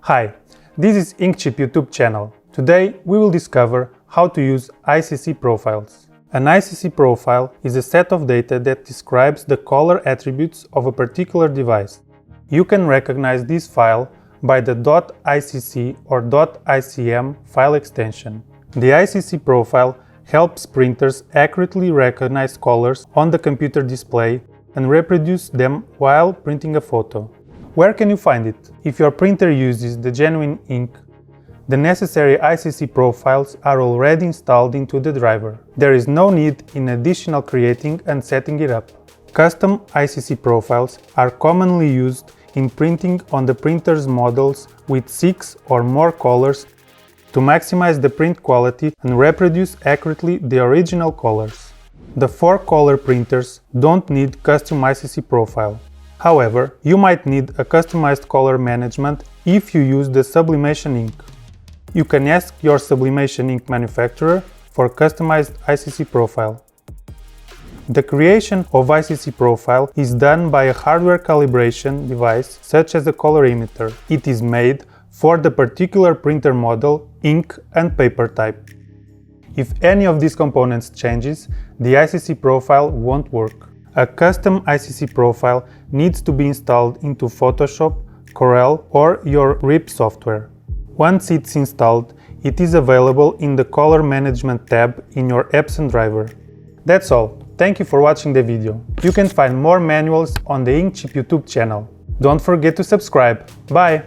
Hi, this is INKCHIP YouTube channel. Today we will discover how to use ICC profiles. An ICC profile is a set of data that describes the color attributes of a particular device. You can recognize this file by the .icc or .icm file extension. The ICC profile helps printers accurately recognize colors on the computer display and reproduce them while printing a photo. Where can you find it? If your printer uses the genuine ink, the necessary ICC profiles are already installed into the driver. There is no need in additional creating and setting it up. Custom ICC profiles are commonly used in printing on the printer's models with 6 or more colors to maximize the print quality and reproduce accurately the original colors. The 4-color printers don't need custom ICC profile. However, you might need a customized color management if you use the sublimation ink. You can ask your sublimation ink manufacturer for customized ICC profile. The creation of ICC profile is done by a hardware calibration device such as a colorimeter. It is made for the particular printer model, ink and paper type. If any of these components changes, the ICC profile won't work. A custom ICC profile needs to be installed into Photoshop, Corel or your RIP software. Once it's installed, it is available in the Color Management tab in your Epson driver. That's all. Thank you for watching the video. You can find more manuals on the INKCHIP YouTube channel. Don't forget to subscribe. Bye!